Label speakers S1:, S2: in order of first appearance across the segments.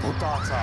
S1: भूताचा.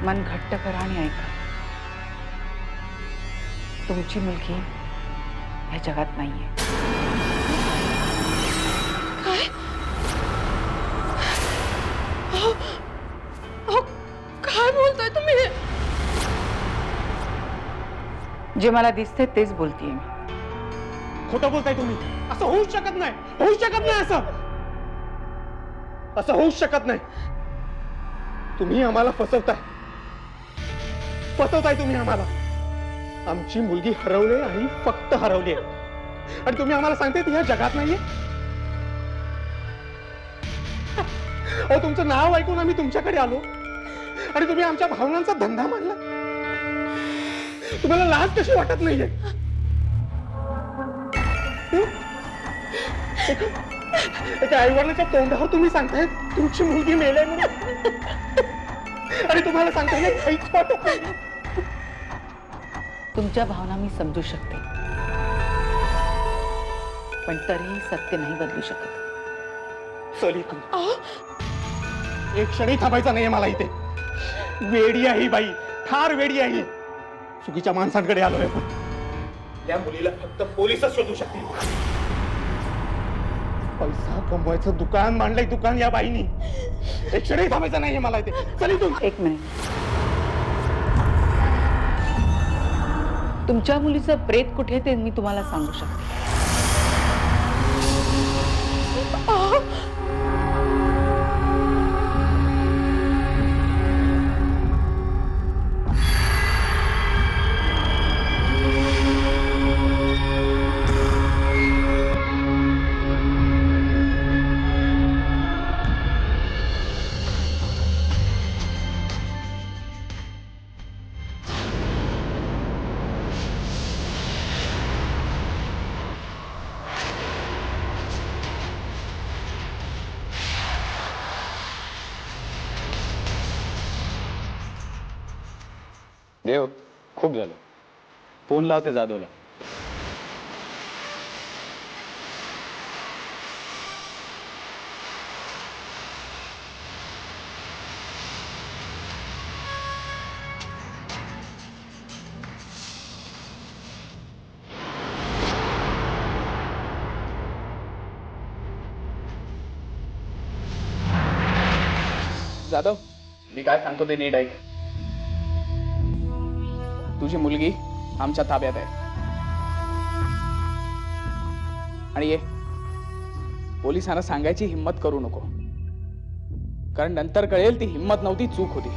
S2: मन घट्ट करा आणि ऐका. तुमची मुलगी या जगात नाहीये.
S3: काय? काय बोलताय तुम्ही?
S2: जे मला दिसते तेच बोलतीये मी.
S4: खोटं बोलताय तुम्ही. असं होऊच शकत नाही, होऊच शकत नाही. असं होऊच शकत नाही. तुम्ही आम्हाला फसवताय तुम्ही आम्हाला. आमची मुलगी हरवली आणि फक्त हरवली आहे आणि तुम्ही आम्हाला सांगते ती ह्या जगात नाहीये. अहो, तुमचं नाव ऐकून आम्ही तुमच्याकडे आलो आणि तुम्ही आमच्या भावनांचा धंदा मांडला. तुम्हाला लाज कशी वाटत नाहीये? एका आईवडिलाच्या तोंडावर तुम्ही सांगताय तुमची मुलगी मेले म्हणून आणि तुम्हाला सांगताय काहीच वाटत नाही.
S2: तुमच्या भावना मी समजू शकते, पण तरीही सत्य नाही बदलू शकत.
S4: चल इथून. एक क्षणी थांबायचा नाहीये मला इथे. वेडी आहे ही बाई, फार वेडी आहे. चुकीच्या माणसांकडे आलोय पण त्या मुलीला फक्त पोलिसच शोधू शकतील. पैसा कमवायचं दुकान मांडलंय दुकान या बाईनी. एक क्षणी थांबायचं नाहीये मला इथे. चल इथून.
S2: एक मिनिट. तुमच्या मुलीचं प्रेत कुठे ते मी तुम्हाला सांगू शकते.
S5: देव, खूप झालं. फोन लावते जाधवला. जाधव, मी काय सांगतो ते नीट ऐक. तुझी मुलगी आमच्या ताब्यात आहे आणि ये पोलिसांना सांगायची हिम्मत करू नको, कारण नंतर कळेल ती हिम्मत नव्हती, चूक होती.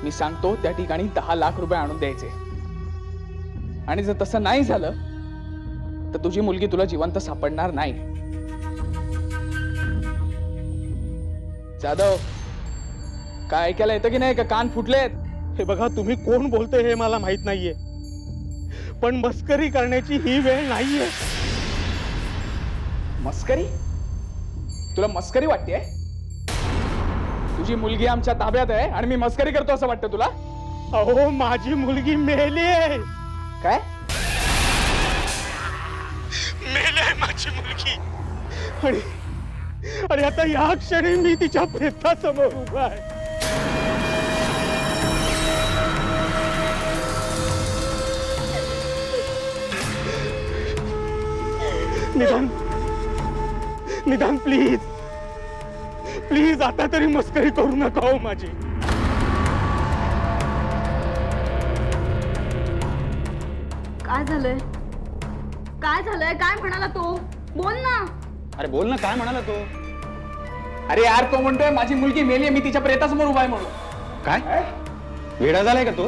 S5: मी सांगतो त्या ठिकाणी 10 लाख रुपये आणून द्यायचे आणि जर तसं नाही झालं तर तुझी मुलगी तुला जिवंत सापडणार नाही. जाधव, काय ऐकायला येतं की नाही? का कान फुटलेत?
S4: हे बघा, तुम्ही कोण बोलतोय हे मला माहित नाहीये, पण मस्करी करण्याची ही वेळ नाहीये.
S5: मस्करी? तुला मस्करी वाटते? तुझी मुलगी आमच्या ताब्यात आहे आणि मी मस्करी करतो असं वाटतं तुला?
S4: अहो, माझी मुलगी मेली आहे.
S5: काय?
S4: आहे माझी मुलगी. आणि आणि आता या क्षणी मी तिच्या प्रेतासमोर उभा आहे. निदान निदान प्लीज प्लीज आता तरी मस्करी करू नका हो माझी.
S1: काय झालंय? काय झालंय? काय म्हणाला तो? बोल ना.
S4: अरे बोल ना, काय म्हणाला तो?
S5: अरे यार, तो म्हणतोय माझी मुलगी मेली, मी तिच्या प्रेतासमोर उभा आहे म्हणून.
S4: काय वेडा झालाय का तो?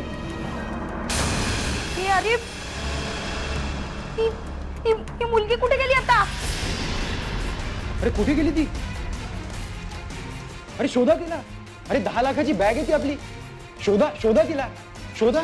S1: अरे ही मुलगी कुठे गेली आता?
S4: अरे कुठे गेली ती? अरे शोधा तिला. अरे 10 लाखाची बॅग आहे ती आपली. शोधा शोधा तिला, शोधा.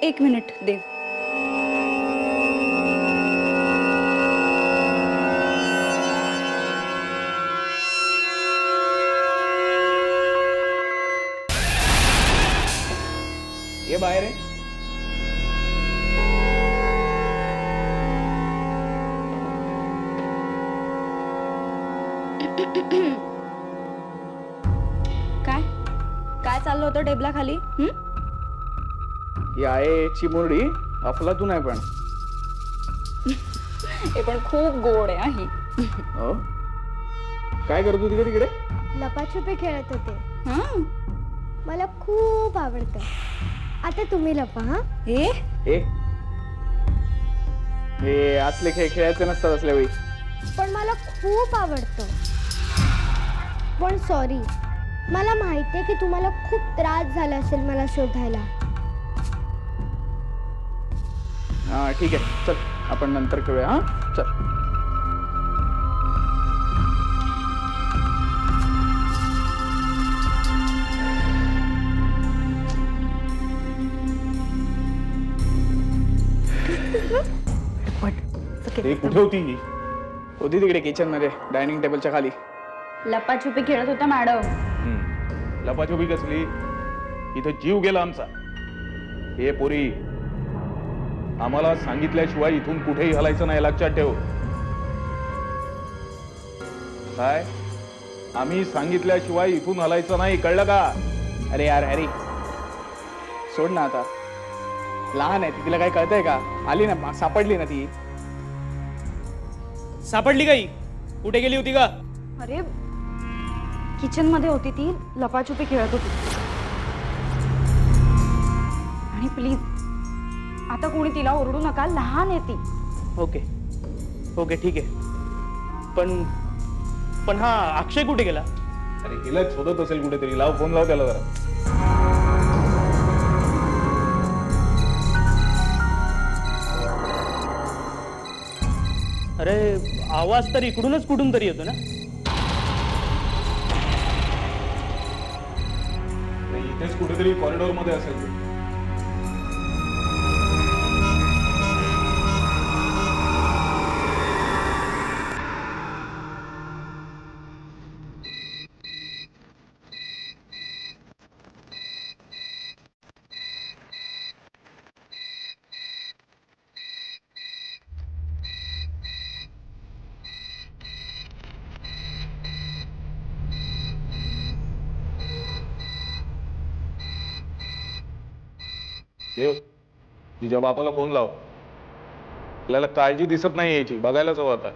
S1: एक मिनिट देव.
S5: ये बाहेर आहे.
S1: काय काय चाललं होतं टेबलाखाली?
S5: ही आहे चिमुरडी, अफलातून आहे पण.
S1: हे पण खूप गोड आहे ही.
S5: हो, काय करत होती का तिकडे?
S6: लपाछुपी खेळत होते.
S1: हां,
S6: मला खूप आवडतं. आता तुम्ही लपा. हा
S5: ए हे असले खेळ खेळायचे नसतात असल्या वेळी.
S6: पण मला खूप आवडतं. पण सॉरी, मला माहितीये की तुम्हाला खूप त्रास झाला असेल मला शोधायला.
S5: हा ठीक आहे, चल आपण नंतर करूया. हा चल.
S4: ते कुठे होती?
S5: होती तिकडे किचन मध्ये डायनिंग टेबलच्या खाली.
S1: लपाछुपी खेळत होत्या मॅडम.
S4: लपाछुपी कसली? इथं जीव गेला आमचा. हे पोरी, आम्हाला सांगितल्याशिवाय इथून कुठेही हलायचं नाही, लक्षात ठेव. काय? आम्ही सांगितल्याशिवाय इथून हलायचं नाही, कळलं का?
S5: अरे यार हॅरी, सोड ना आता. लहान आहे ती, तिला काय कळतंय का? आली ना, सापडली ना ती.
S7: सापडली काही? कुठे गेली होती का?
S1: अरे किचन मध्ये होती ती, लपाछुपी खेळत होती. आणि प्लीज आता कोणी तिला ओरडू नका, लहान आहे ती.
S7: ओके ओके ठीक आहे. पण हा अक्षय कुठे गेला?
S4: अरे हिला शोधत असेल कुठेतरी. लाव फोन, लाव त्याला जरा.
S7: अरे आवाज तर इकडूनच कुठून तरी येतो ना.
S4: इथेच कुठेतरी कॉरिडॉर मध्ये असेल ते. देव, तिच्या बापाला फोन लाव. आपल्याला काळजी दिसत नाही याची, बघायलाच हवं आता.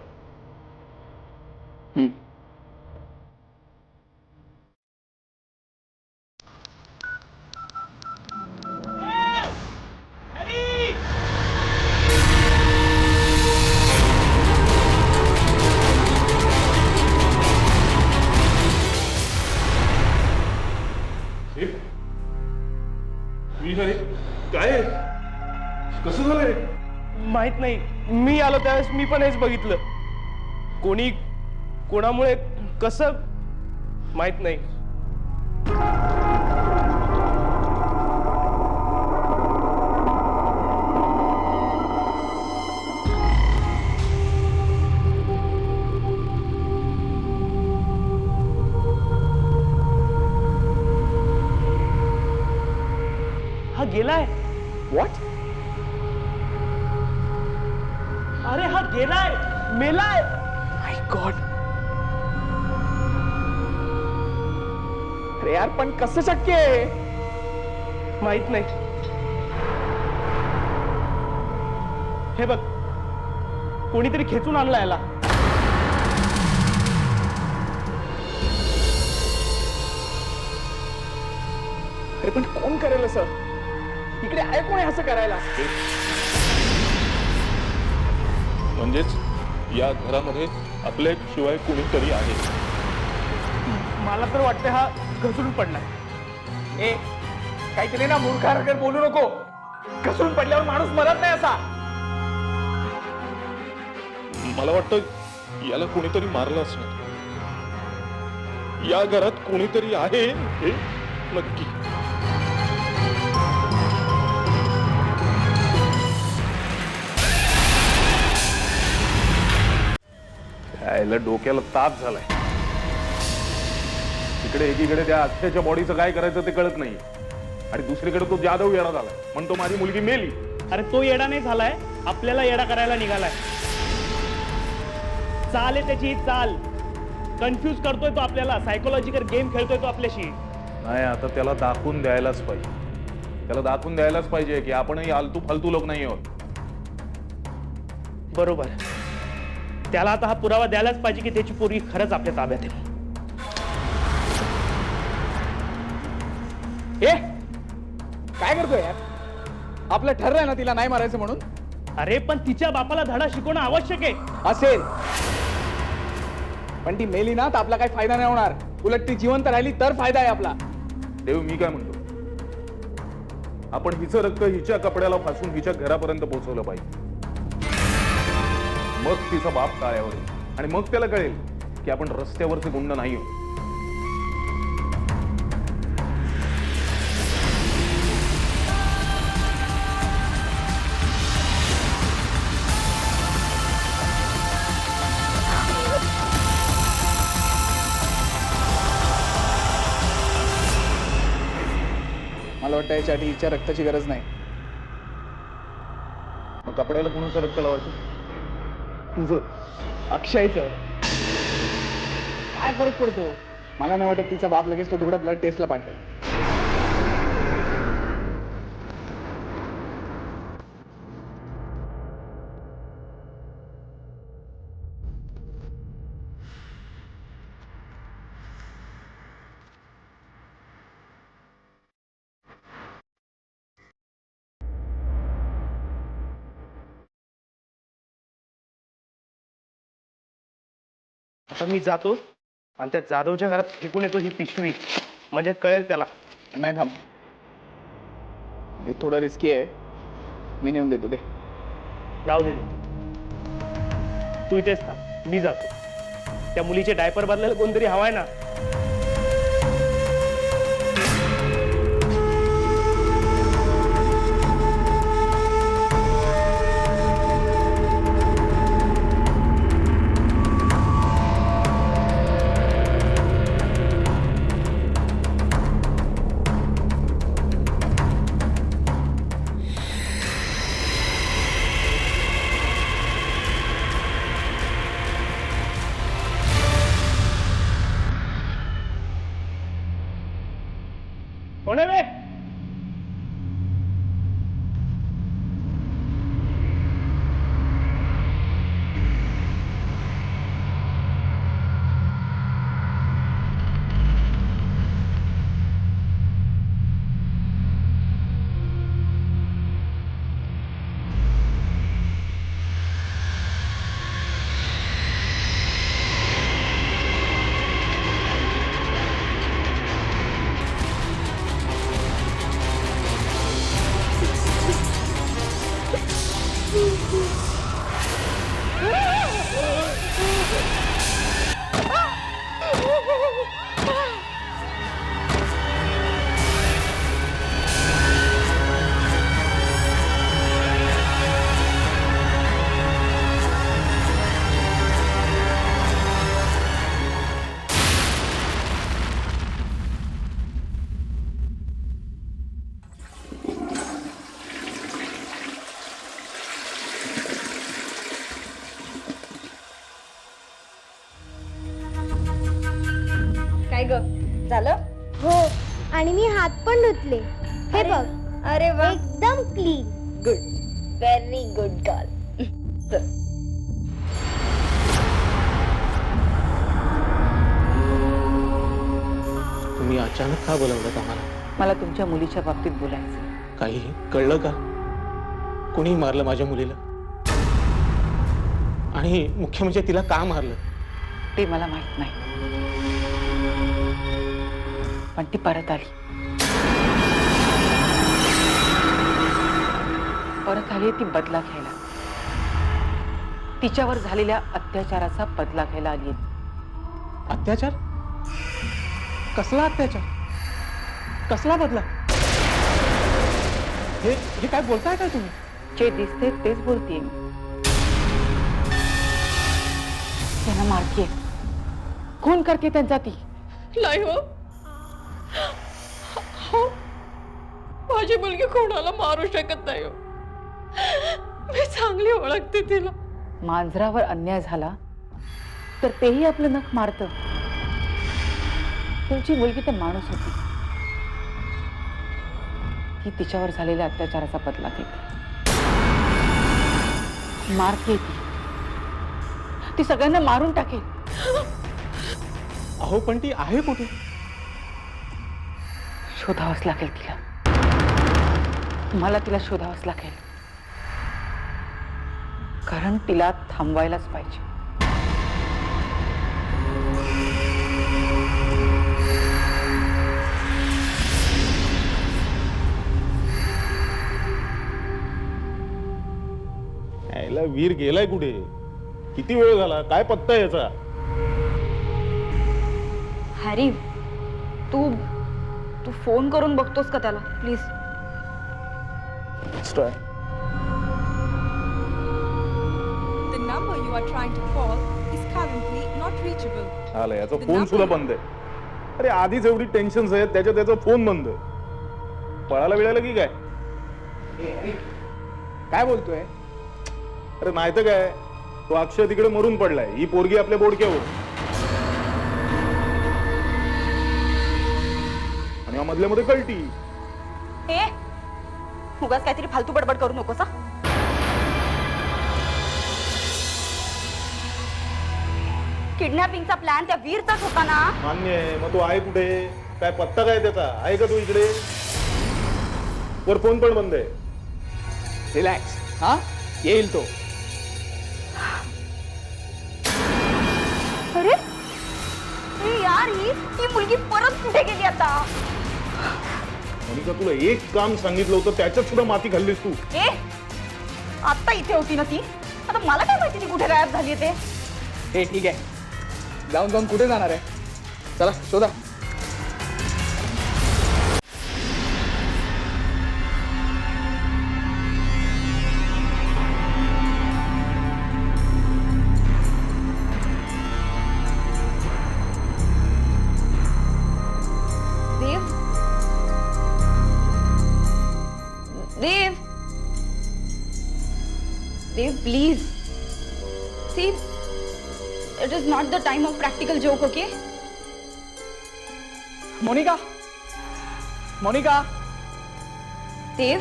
S4: काय कसं झालंय?
S7: माहित नाही. मी आलो त्यावेळेस मी पण हेच बघितलं. कोणी कोणामुळे कसं माहित नाही. हा गेलाय.
S5: व्हॉट?
S7: अरे हा गेलाय, मेलाय.
S5: माय गॉड. अरे यार पण कसं शक्य आहे?
S7: माहित नाही. हे बघ, कोणीतरी खेचून आणला याला.
S5: अरे पण कोण करेल असं? इकडे आहे कोण असं करायला?
S4: म्हणजेच या घरामध्ये आपल्या शिवाय कुणीतरी आहे.
S7: मला तर वाटतं हा घसरून पडलाय.
S5: ए, काहीतरी ना मूर्खासारखं बोलू नको. घसरून पडल्यावर माणूस मरत नाही असा.
S4: मला वाटतं याला कुणीतरी मारलं असणार. या घरात कुणीतरी आहे हे नक्की. यायला डोक्याला ताप झालाय. इकडे एकीकडे त्या अक्षयच्या बॉडीचं काय करायचं ते कळत नाही, आणि दुसरीकडे तो जाधव येणार झालाय. म्हणतो माझी मुलगी मेली.
S7: अरे तो येडा नाही झालाय, आपल्याला येडा करायला निघालाय. चाल आहे त्याची, चाल. कन्फ्यूज करतोय तो आपल्याला. सायकोलॉजिकल गेम खेळतोय तो आपल्याशी.
S4: नाही, आता त्याला दाखवून द्यायलाच पाहिजे. त्याला दाखवून द्यायलाच पाहिजे की आपणही आलतू फालतू लोक नाही आहोत.
S7: बरोबर. त्याला आता हा पुरावा द्यायलाच पाहिजे की त्याची पोरगी खरंच आपल्या ताब्यात आहे.
S5: ए, काय करतोय यार? आपलं ठरलंय ना तिला नाही मारायचं म्हणून.
S7: अरे पण तिच्या बापाला धडा शिकवणं आवश्यक आहे.
S5: असेल, पण ती मेली ना तर आपला काही फायदा नाही होणार. उलट ती जिवंत राहिली तर फायदा आहे आपला.
S8: देव, मी काय म्हणतो, आपण हिचं रक्त हिच्या कपड्याला फासून हिच्या घरापर्यंत पोहोचवलं पाहिजे. मग तिचा बाप टाळ्यावर येईल आणि मग त्याला कळेल की आपण रस्त्यावरचे गुंड नाही आहोत.
S5: मला वाटतं याच्यासाठी हिच्या रक्ताची गरज नाही.
S8: मग कपड्याला कुणाचं रक्त लावायचं?
S5: तुझं, अक्षयचं. काय फरक पडतो? मला नाही वाटत तिचा बाप लगेच तो तुकडा ब्लड टेस्टला पाठवेल.
S7: आता मी जातो आणि त्या जाधवच्या घरात फेकून येतो ही पिशवी, म्हणजे कळेल त्याला.
S5: नाही थांब, हे थोडं रिस्की आहे. मी नेऊन देतो. दे.
S7: राहू दे, तू इथेच थांब, मी जातो. त्या मुलीचे डायपर बदलायला कोणतरी हवाय ना. कोण आहे बे?
S1: काय ग, झालं?
S6: हो, आणि मी हात पण धुतले. हे बघ,
S1: अरे वा,
S6: एकदम clean.
S1: Good, very good girl.
S4: तुम्ही अचानक का बोलवलं आम्हाला?
S2: मला तुमच्या मुलीच्या बाबतीत बोलायचं.
S4: काही कळलं का? कुणी मारलं माझ्या मुलीला? आणि मुख्य म्हणजे तिला का मारलं?
S2: ते मला माहित नाही, पण ती परत आली. परत आली ती बदला घ्यायला. तिच्यावर झालेल्या अत्याचाराचा बदला घ्यायला आली.
S4: अत्याचार? कसला अत्याचार? कसला बदला? हे काय बोलताय काय तुम्ही?
S2: जे दिसते तेच बोलतीये मी. त्यांना मारतीये, खून करते त्यांचा ती.
S3: नाही हो, हो, माझी मुलगी कोणाला मारू शकत नाही हो. मी चांगली ओळखते तिला.
S2: मांजरावर अन्याय झाला तर तेही आपलं नख मारतं. तुमची मुलगी तर माणूस होती. ती तिच्यावर झालेल्या अत्याचाराचा बदला घेते, मारते ती सगळ्यांना मारून टाकेल.
S4: अहो पण ती आहे कुठे?
S2: शोधावंच लागेल तिला. मला तिला शोधावंच लागेल, कारण तिला थांबवायलाच पाहिजे.
S8: वीर गेलाय कुठे? किती वेळ झाला? काय पत्ता आहे याचा?
S1: हॅरी, तू तू फोन करून बघतोस का त्याला please?
S3: The number you are trying to call is currently not reachable.
S8: आला याचा फोन सुद्धा बंद आहे. अरे आधीच एवढी टेन्शन आहेत, त्याच्यात त्याचा फोन बंद. पळायला मिळालं की काय?
S5: काय बोलतोय?
S8: अरे नाही तर काय, तो अक्षय तिकडे मरून पडलाय, ही पोरगी आपल्या बोडक्यावर. आणि या मधल्यामध्ये कळटी.
S1: हे उगाच काहीतरी फालतू बडबड करू नकोस. किडनॅपिंगचा प्लॅन त्या वीरचाच होता ना?
S8: मान्य आहे, मग तो आहे कुठे? काय पत्ता काय त्याचा? आहे का तो इकडे? वर फोन पण बंद आहे.
S5: रिलॅक्स, हा येईल तो.
S1: अरे हे यार, ही मुलगी परत कुठे गेली आता?
S8: मोनिका, तुला एक काम सांगितलं होतं, त्याच्यात सुद्धा माती खाल्लीस तू.
S1: ए आता इथे होती ना ती, आता मला काय माहिती ती कुठे गायब झाली ते?
S5: हे ठीक आहे, जाऊन जाऊन कुठे जाणार आहे? चला शोधा.
S1: देव, देव, देव, please. See, it is not the time of practical joke, okay?
S5: Monika, Monika.
S1: Dev,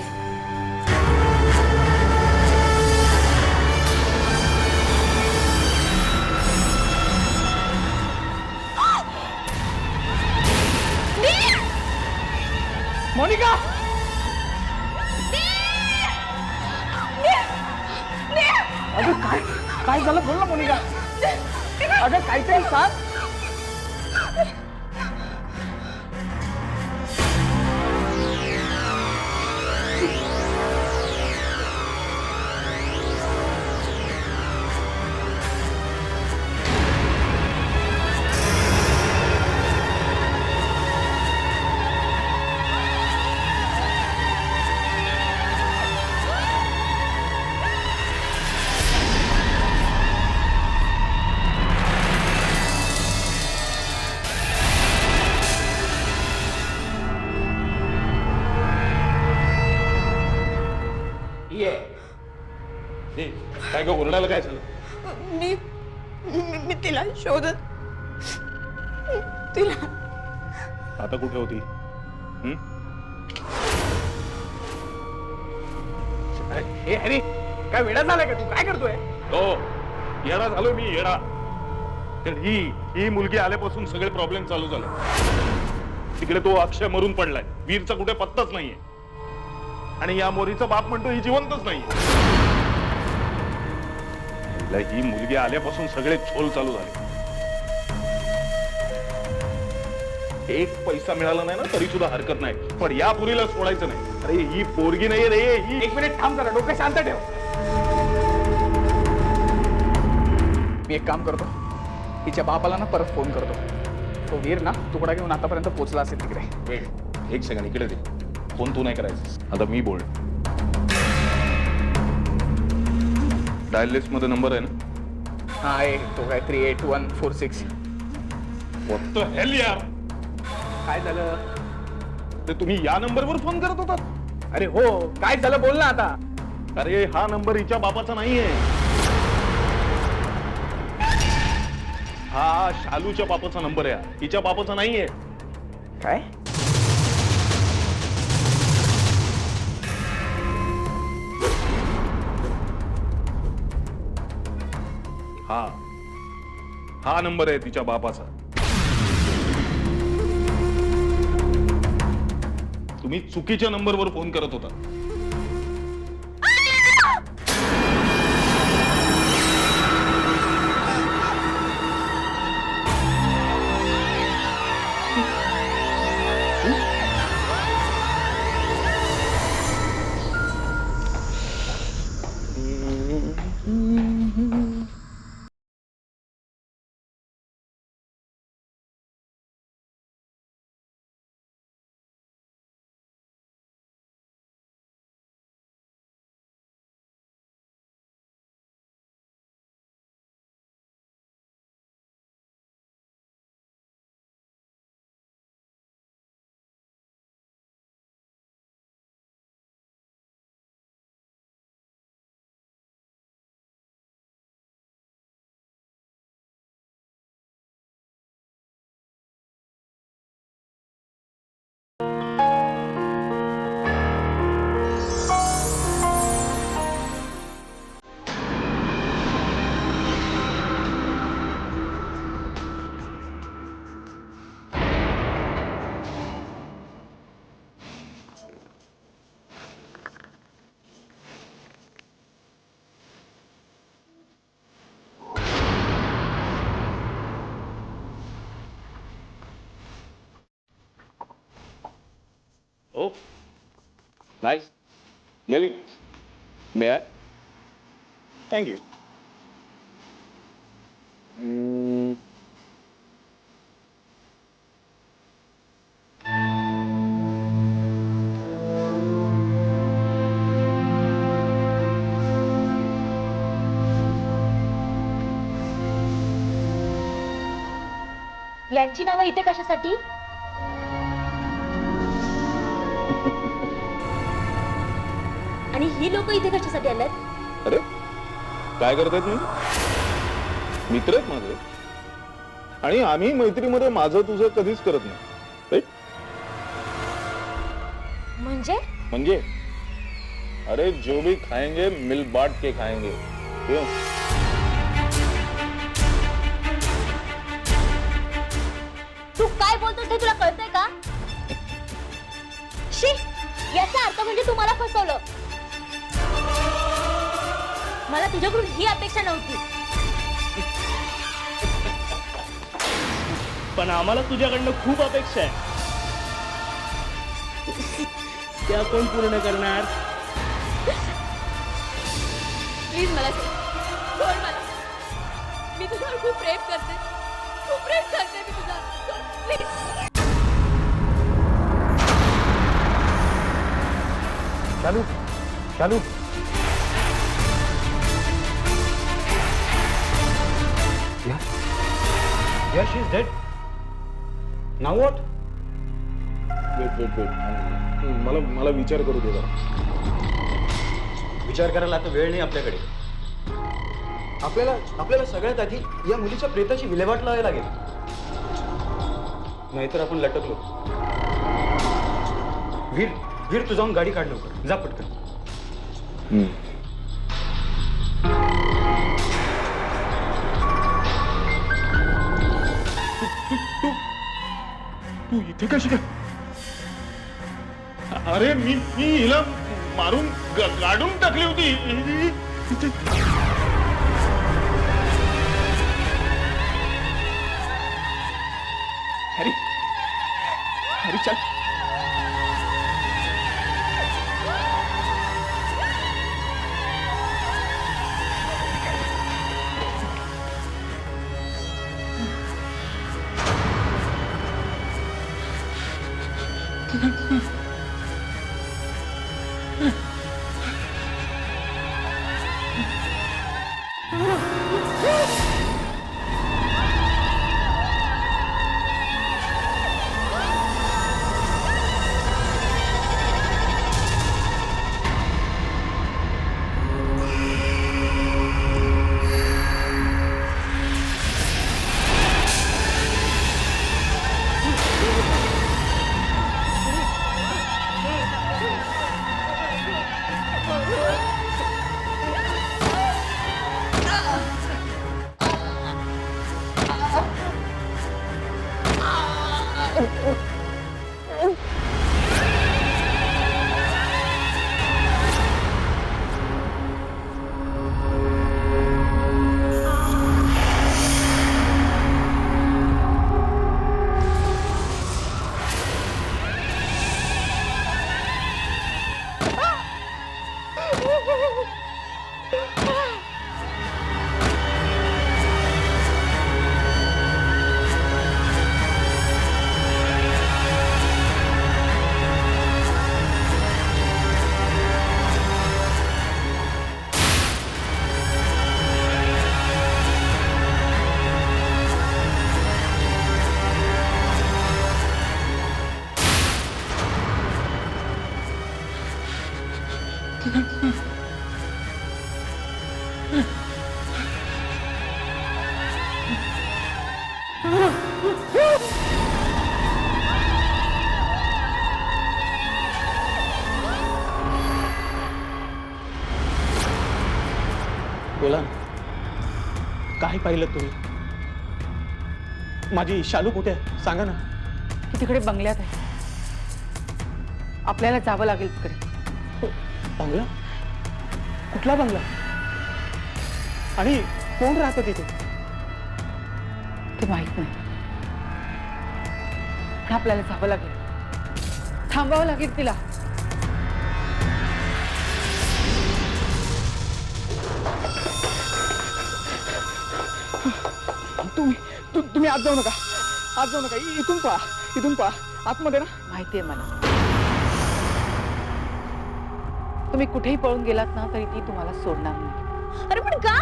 S5: Monika, अगं काय काय झालं? बोल ना मोनिका. अगं काहीतरी सांग.
S8: ए, काय ग, ओरडायला काय झालं?
S3: मी मी तिला शोधत तिला.
S8: आता कुठे होती?
S5: हे अरे काय वेडा झालाय का तू? काय करतोय?
S8: हो, येडा झालो मी, येडा. तर ही मुलगी आल्यापासून सगळे प्रॉब्लेम चालू झाले. तिकडे तो अक्षय मरून पडलाय, वीरचा कुठे पत्ताच नाहीये. आणि या मोरीचा बाप म्हणतो ही जिवंतच नाहीये. ही मुलगी आल्यापासून सगळे झोल चालू झाले. एक पैसा मिळाला नाही ना तरी सुद्धा हरकत नाही, पण या पुरीला सोडायचं नाही. अरे ही पोरगी नाहीये रे, ही.
S5: एक मिनिट थांब जरा, डोकं शांत ठेव. मी एक काम करतो, तिच्या बापाला ना परत फोन करतो. तो वीर ना तुकडा घेऊन आतापर्यंत पोहोचला असेल तिकडे.
S8: वेट, एक सेकंड इकडे दे. फोन तू नाही करायचं, आता मी बोल. डायल लिस्ट मध्ये नंबर आहे ना?
S5: हा आहे, तो काय 38146.
S8: What the hell यार,
S5: काय झालं?
S8: ते तुम्ही या नंबरवर फोन करत होता?
S5: अरे हो, काय झालं बोल ना आता.
S8: अरे हा नंबर हिच्या बापाचा नाहीये, हा शालूच्या बापाचा नंबर आहे. हिच्या बापाचा नाहीये.
S5: काय?
S8: हा नंबर आहे तिच्या बापाचा. तुम्ही चुकीच्या नंबरवर फोन करत होता. Oh, nice. Really? May I?
S4: Thank you.
S1: यांची नावं इथे कशासाठी? आणि ही लोक इथे कशासाठी आल्यात?
S8: अरे काय करतायत मी मित्र आहेत माझे आणि आम्ही मैत्रीमध्ये माझं तुझं कधीच करत नाही राईट? म्हणजे अरे जो भी खाएंगे मिल बांट के खाएंगे क्यों?
S1: तू काय बोलतोस हे तुला कळतंय का? शी, याचा अर्थ म्हणजे तू मला फसवलं. मला तुझ्याकडून ही अपेक्षा नव्हती.
S7: पण आम्हाला तुझ्याकडनं खूप अपेक्षा आहे. त्या कोण पूर्ण करणार?
S3: प्लीज मला सोड मला. मी तुझ्यावर खूप प्रेम करते मी तुझ्यावर. प्लीज.
S4: शालू शालू Yeah, she's dead. Now what?
S8: Wait मला विचार करू दे जरा.
S9: विचार करायला आता वेळ नाही आपल्याकडे. आपल्याला सगळ्यात आधी या मुलीच्या प्रेताची विल्हेवाट लावायला लागेल, नाहीतर आपण लटकलो. वीर तू जाऊन गाडी काढ लवकर, जा पटकन.
S8: तू इथे कशी काय? अरे मी हिला मारून गाडून टाकली होती.
S5: हरी चल.
S4: बोला ना, काय पाहिलं तुम्ही? माझी शालू कुठे आहे सांगा ना.
S2: ती तिकडे बंगल्यात आहे. आपल्याला जावं लागेल तिकडे.
S4: बंगला? कुठला बंगला? आणि कोण राहतं तिथे?
S2: ते माहित नाही, पण आपल्याला जावं लागेल. थांबावं लागेल तिला.
S5: तुम्ही आत जाऊ नका, आत जाऊ नका. इथून पळा आतमध्ये ना.
S2: माहितीये मला, तुम्ही कुठेही पळून गेलात ना तरी ती तुम्हाला सोडणार नाही.
S1: अरे पण का?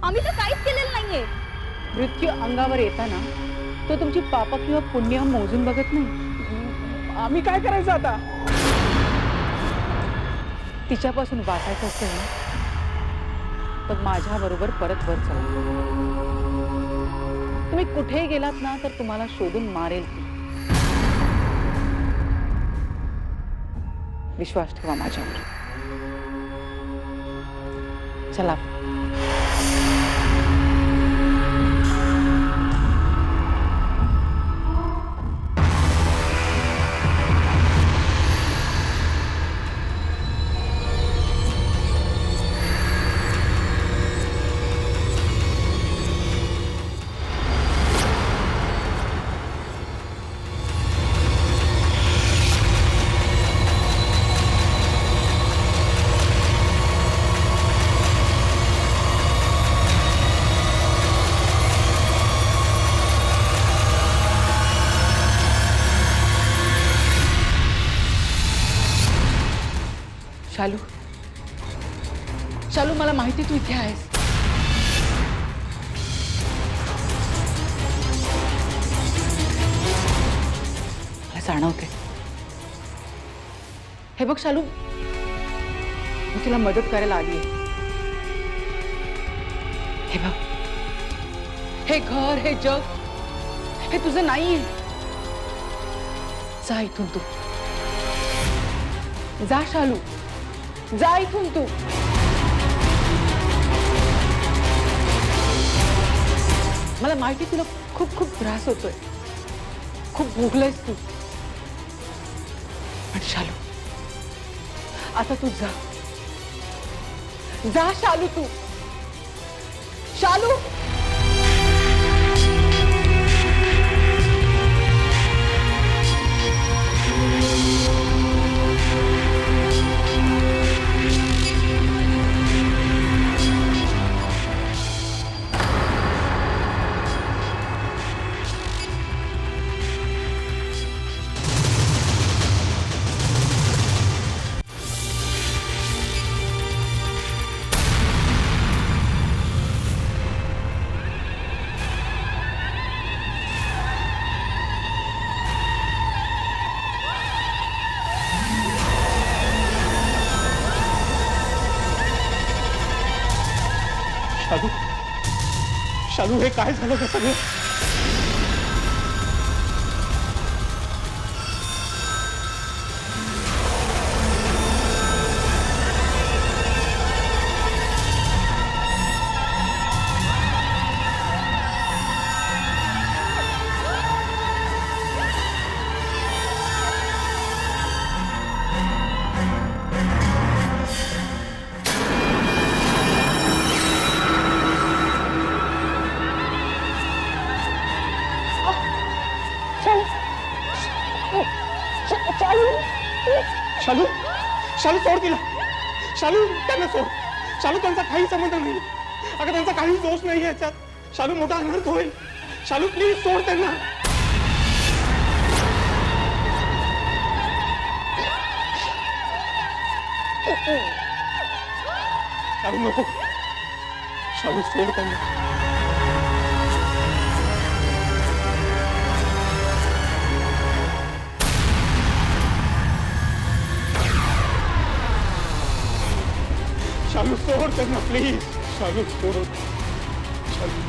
S1: आम्ही तर काहीच केलेलं नाहीये.
S2: मृत्यू अंगावर येताना तो तुमची पाप किंवा पुण्य मोजून बघत नाही.
S5: आम्ही काय करायचं आता?
S2: तिच्यापासून वाचायचं असेल ना तर माझ्या बरोबर परत वर चला. तुम्ही कुठेही गेलात ना तर तुम्हाला शोधून मारेल ती. विश्वास ठेवा माझ्यावर. चला. शालू, शालू, मला माहिती तू इथे आहेस. मला जाणवते. हे बघ शालू, मी तुला मदत करायला आली आहे. हे बघ, हे घर, हे जग, हे तुझं नाहीये. जा इथून तू. जा शालू, जा इथून तू. मला माहिती तुला खूप खूप त्रास होतोय, खूप भोगलायस तू. पण शालू, आता तू जा. जा शालू, तू. शालू.
S4: शालू, शालू, हे काय झालं का सगळं? शालू, शालू, सोड तिला. शालू, त्यांना सोड. शालू, त्यांचा काही संबंध नाही. अगं, त्यांचा काहीच दोष नाही याच्यात. शालू, मोठा अनर्थ होईल. शालू, प्लीज सोड त्यांना. शालू, नको. शालू, सोड त्यांना. शालू, सोड त्यांना प्लीज. शालू, सोड. शालू.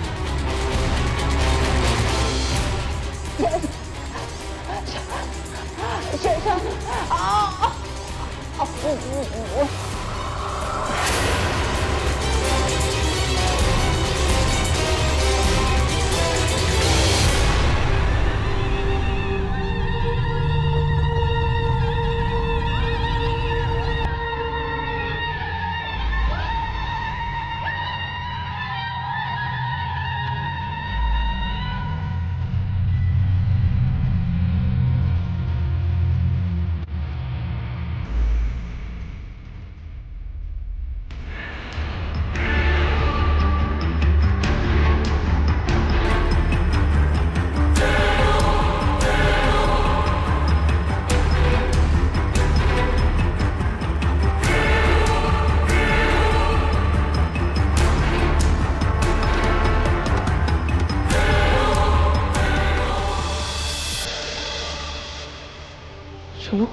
S4: शालू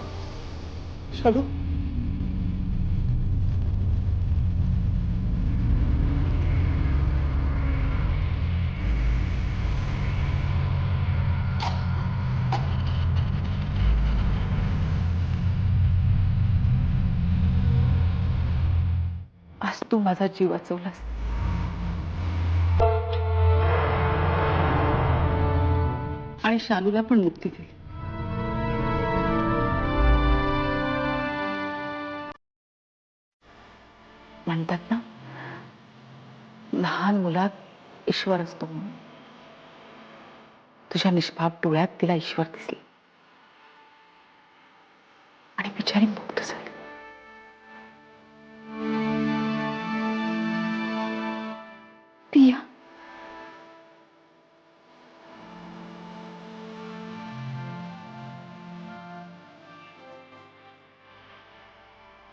S4: शालू
S2: आज तू माझा जीव वाचवलास. आणि शालूला पण मुक्ती दिली. म्हणतात ना, लहान मुलात ईश्वर असतो म्हणून. तुझ्या निष्पाप डोळ्यात तिला ईश्वर दिसले आणि बिचारी मुक्त झाली. पिया,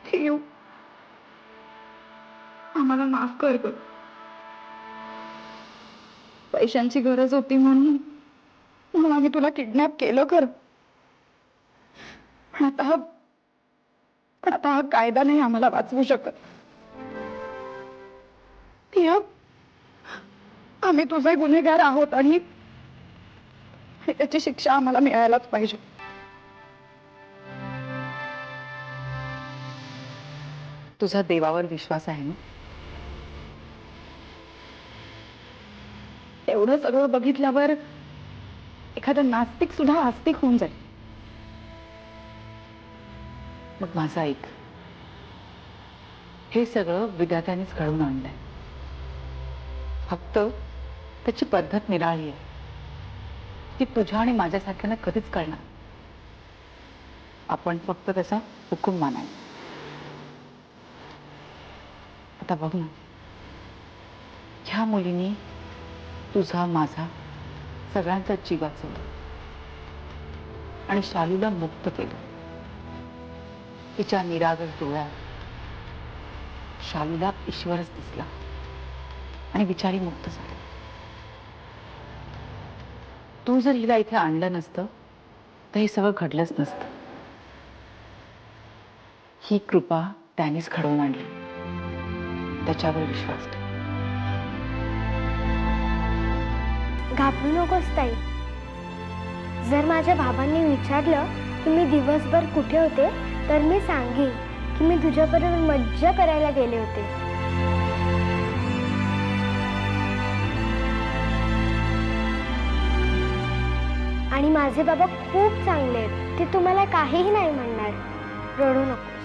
S2: पियू, आम्हाला माफ कर ग. पैशांची गरज होती म्हणून आम्ही तुला किडनॅप केलं कर. पण आता हा कायदा नाही आम्हाला वाचवू शकत. पिया, आम्ही तुझे गुन्हेगार आहोत आणि त्याची शिक्षा आम्हाला मिळायलाच पाहिजे. तुझा देवावर विश्वास आहे ना? एवढं सगळं बघितल्यावर एखादा नास्तिक सुद्धा आस्तिक होऊन जाईल. मग माझं ऐक, हे सगळं विधात्यानेच घडवून आणलंय. फक्त त्याची पद्धत निराळी आहे, ती तुझ्या आणि माझ्यासारख्यांना कधीच कळणार. आपण फक्त त्याचा हुकूम मानायचा. आता बघ ना, ह्या मुलीने तुझा माझा सगळ्यांचा जीव वाचवला आणि शालूला मुक्त केलं. तिच्या निरागस डोळ्यात शालूला ईश्वरच दिसला आणि बिचारी मुक्त झाली. तू जर हिला इथे आणलं नसतं तर हे सगळं घडलंच नसतं. ही कृपा त्यानेच घडवून आणली. त्याच्यावर विश्वास ठेव.
S6: घाबरू नकोस ताई. जर माझ्या बाबांनी विचारलं की मी दिवसभर कुठे होते तर मी सांगेन की मी तुझ्याबरोबर मज्जा करायला गेले होते. आणि माझे बाबा खूप चांगले आहेत. ते तुम्हाला काहीही नाही म्हणणार. रडू नकोस.